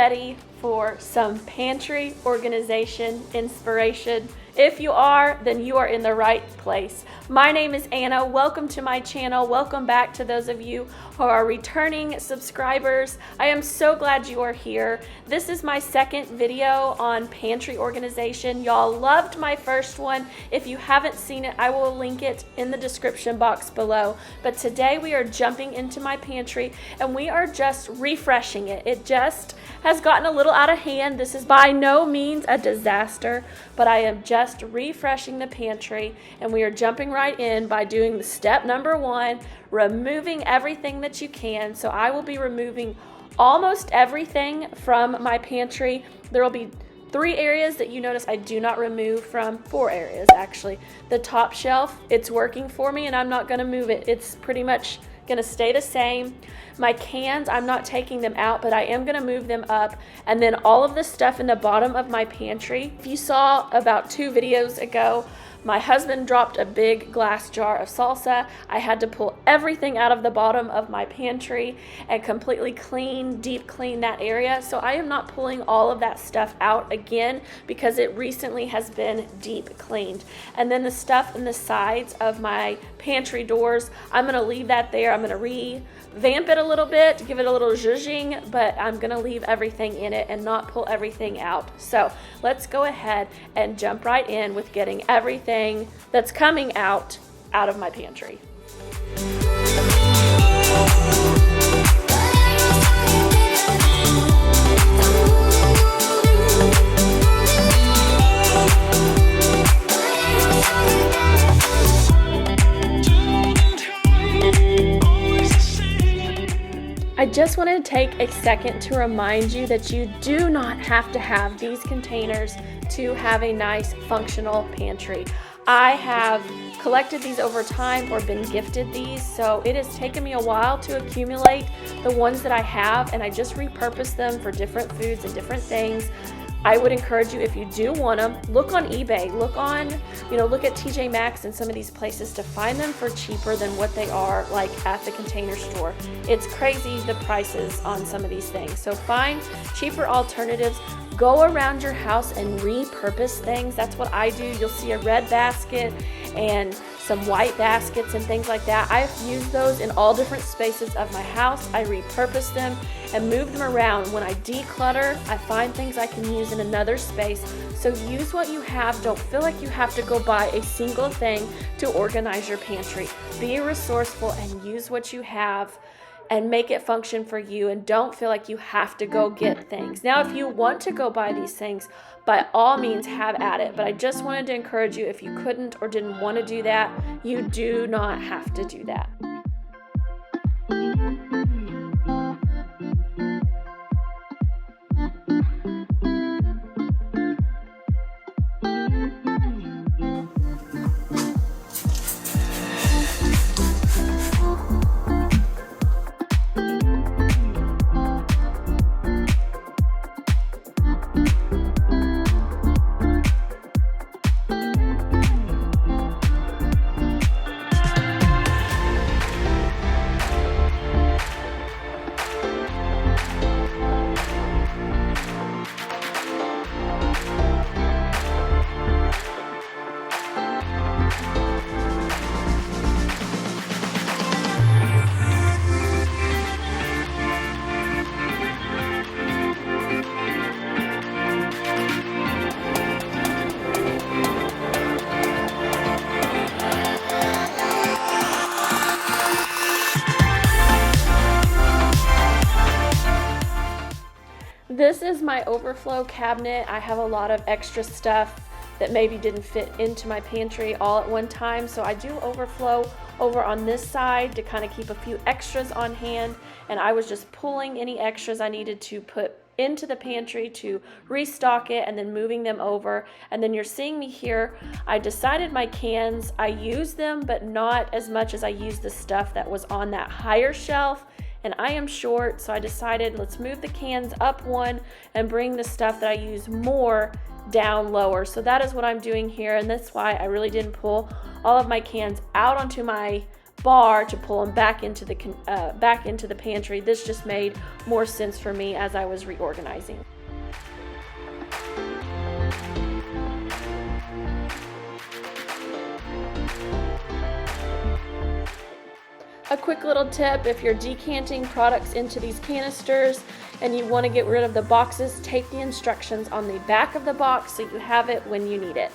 ready for some pantry organization inspiration? If you are, then you are in the right place. My name is Anna. Welcome to my channel. Welcome back to those of you who are returning subscribers. I am so glad you are here. This is my second video on pantry organization. Y'all loved my first one. If you haven't seen it, I will link it in the description box below. But today we are jumping into my pantry and we are just refreshing it. It just has gotten a little out of hand. This is by no means a disaster, but I am just refreshing the pantry, and we are jumping right in by doing the step number one, removing everything that you can. So I will be removing almost everything from my pantry. There will be 3 areas that you notice I do not remove from, 4 areas actually. The top shelf, it's working for me and I'm not gonna move it. It's pretty much gonna stay the same. My cans, I'm not taking them out, but I am gonna move them up. And then all of the stuff in the bottom of my pantry. If you saw about 2 videos ago, my husband dropped a big glass jar of salsa. I had to pull everything out of the bottom of my pantry and completely deep clean that area. So I am not pulling all of that stuff out again because it recently has been deep cleaned. And then the stuff in the sides of my pantry doors, I'm gonna leave that there. I'm gonna revamp it a little bit, give it a little zhuzhing, but I'm gonna leave everything in it and not pull everything out. So let's go ahead and jump right in with getting everything that's coming out of my pantry. I just wanted to take a second to remind you that you do not have to have these containers to have a nice functional pantry. I have collected these over time or been gifted these, so it has taken me a while to accumulate the ones that I have, and I just repurpose them for different foods and different things. I would encourage you, if you do want them, look on eBay, look at TJ Maxx and some of these places to find them for cheaper than what they are like at the Container Store. It's crazy the prices on some of these things. So find cheaper alternatives. Go around your house and repurpose things. That's what I do. You'll see a red basket and some white baskets and things like that. I've used those in all different spaces of my house. I repurpose them and move them around. When I declutter, I find things I can use in another space. So use what you have. Don't feel like you have to go buy a single thing to organize your pantry. Be resourceful and use what you have and make it function for you, and don't feel like you have to go get things. Now, if you want to go buy these things, by all means have at it, but I just wanted to encourage you, if you couldn't or didn't want to do that, you do not have to do that. This is my overflow cabinet. I have a lot of extra stuff that maybe didn't fit into my pantry all at one time, so I do overflow over on this side to kind of keep a few extras on hand, and I was just pulling any extras I needed to put into the pantry to restock it and then moving them over. And then you're seeing me here. I decided my cans, I use them, but not as much as I used the stuff that was on that higher shelf. And I am short, so I decided let's move the cans up one and bring the stuff that I use more down lower. So that is what I'm doing here, and that's why I really didn't pull all of my cans out onto my bar to pull them back into the pantry. This just made more sense for me as I was reorganizing. A quick little tip: if you're decanting products into these canisters and you want to get rid of the boxes, take the instructions on the back of the box so you have it when you need it.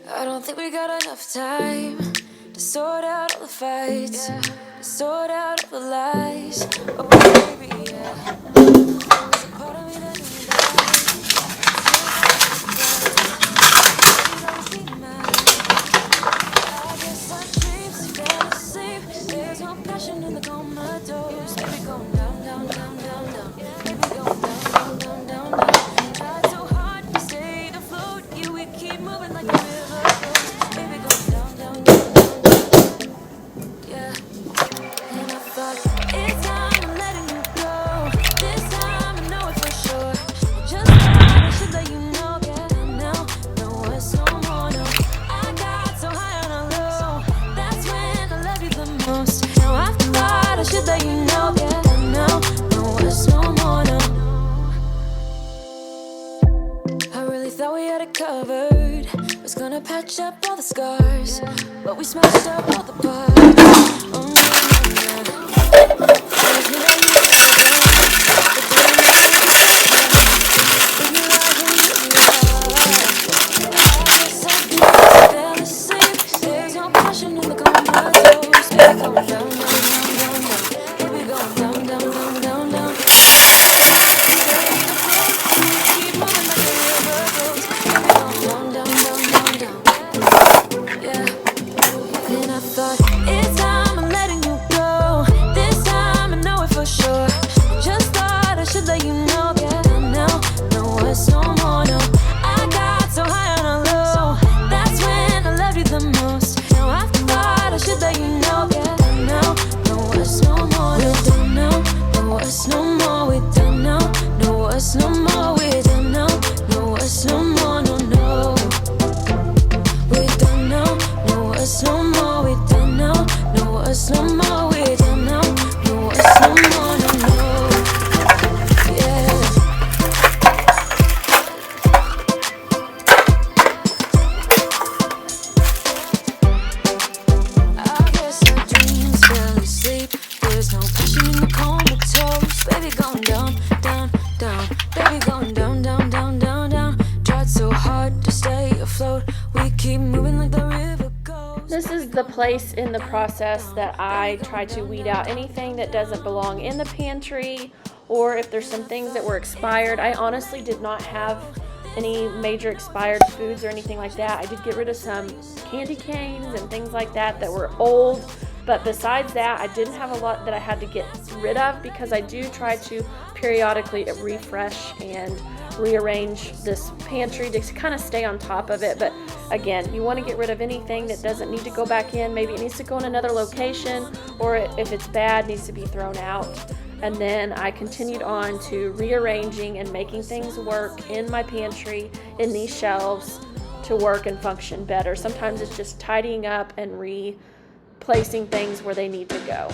I don't think we got enough time to sort out all the fights, to sort out all the lies. Oh baby, yeah. There's a part of me that needs I guess our dreams fell asleep. There's no passion in the comatose. Baby, going down, down, down, down, down. Baby, going down, down, down, down, down. Tried so hard to stay afloat. You, we keep moving like the river goes. Baby, going down, down, down, down, down. Yeah. And I thought, it's time I'm letting you go. This time I know it for sure. Just thought I should let you know. Yeah, now, no, it's no more, no. I got so high on a low. That's when I love you the most. Now I thought I should let you know. Yeah, now, no, it's no more, no. I really thought we had it covered. Was gonna patch up all the scars, but we smashed up all the parts. Oh, no, no, no. This is the place in the process that I try to weed out anything that doesn't belong in the pantry, or if there's some things that were expired. I honestly did not have any major expired foods or anything like that. I did get rid of some candy canes and things like that that were old, but besides that, I didn't have a lot that I had to get rid of, because I do try to periodically refresh and rearrange this pantry to kind of stay on top of it. But again, you want to get rid of anything that doesn't need to go back in. Maybe it needs to go in another location, or if it's bad, needs to be thrown out. And then I continued on to rearranging and making things work in my pantry, in these shelves, to work and function better. Sometimes it's just tidying up and replacing things where they need to go.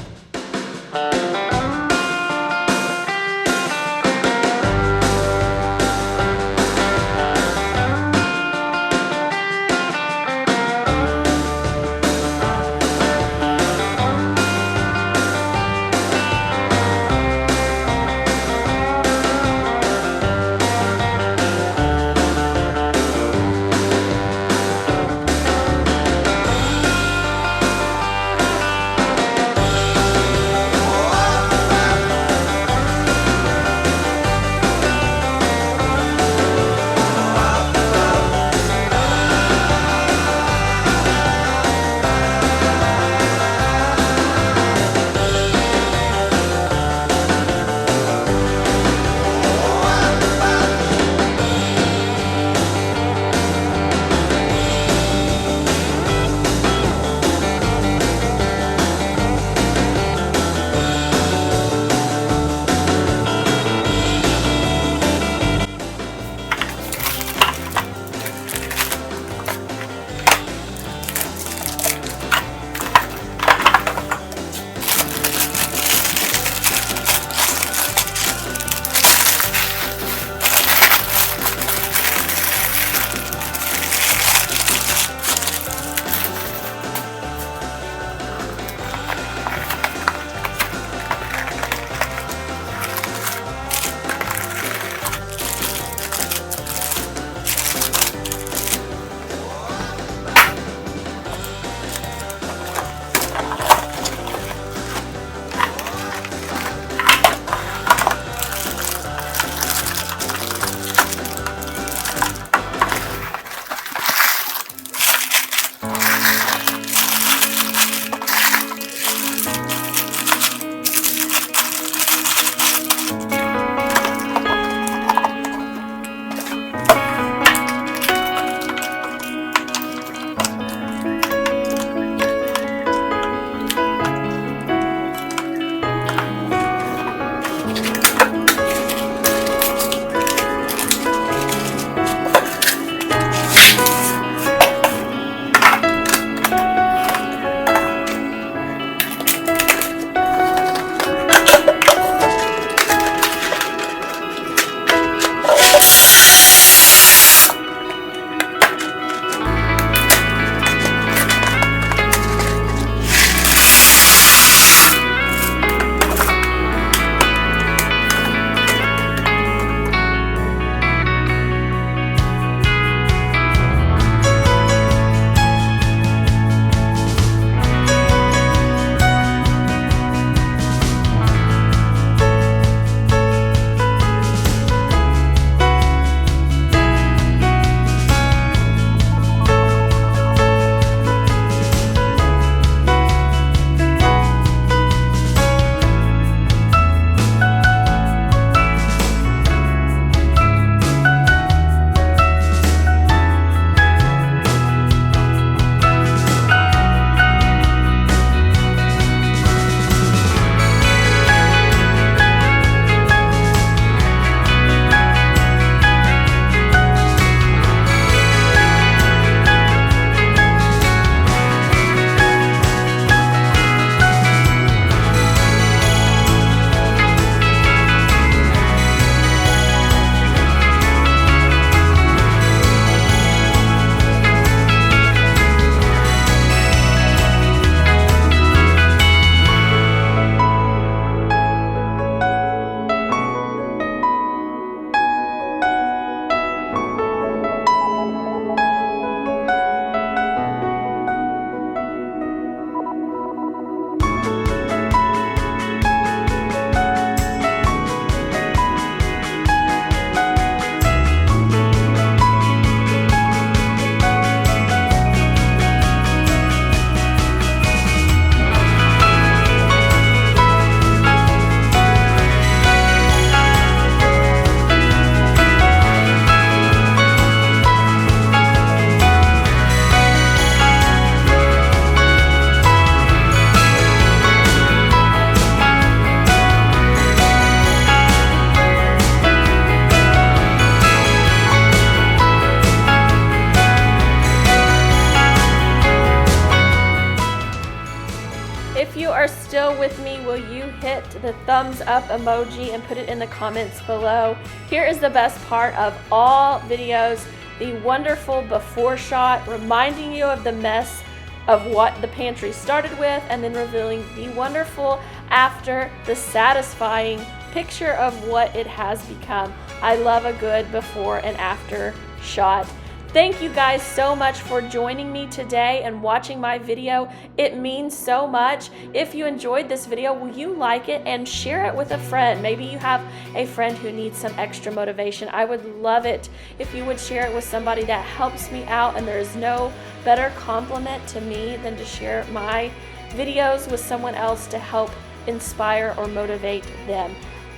still with me, will you hit the thumbs up emoji and put it in the comments below? Here is the best part of all videos, the wonderful before shot reminding you of the mess of what the pantry started with, and then revealing the wonderful after, the satisfying picture of what it has become. I love a good before and after shot. Thank you guys so much for joining me today and watching my video. It means so much. If you enjoyed this video, will you like it and share it with a friend? Maybe you have a friend who needs some extra motivation. I would love it if you would share it with somebody that helps me out, and there is no better compliment to me than to share my videos with someone else to help inspire or motivate them.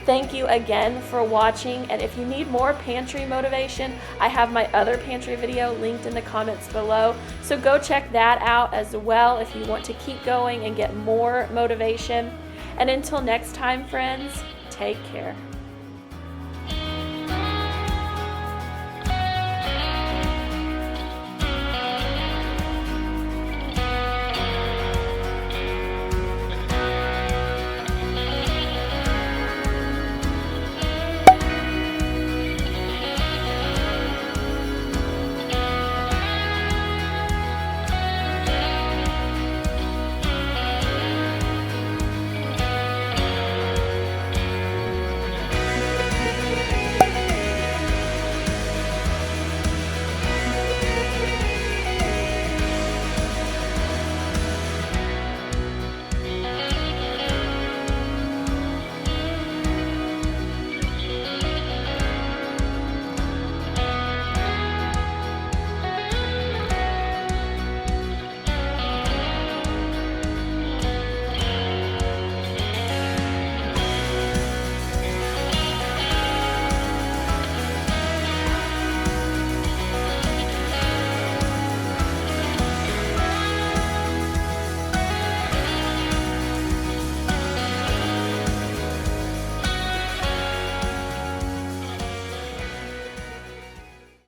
Thank you again for watching, and if you need more pantry motivation, I have my other pantry video linked in the comments below, so go check that out as well if you want to keep going and get more motivation. And until next time, friends, take care.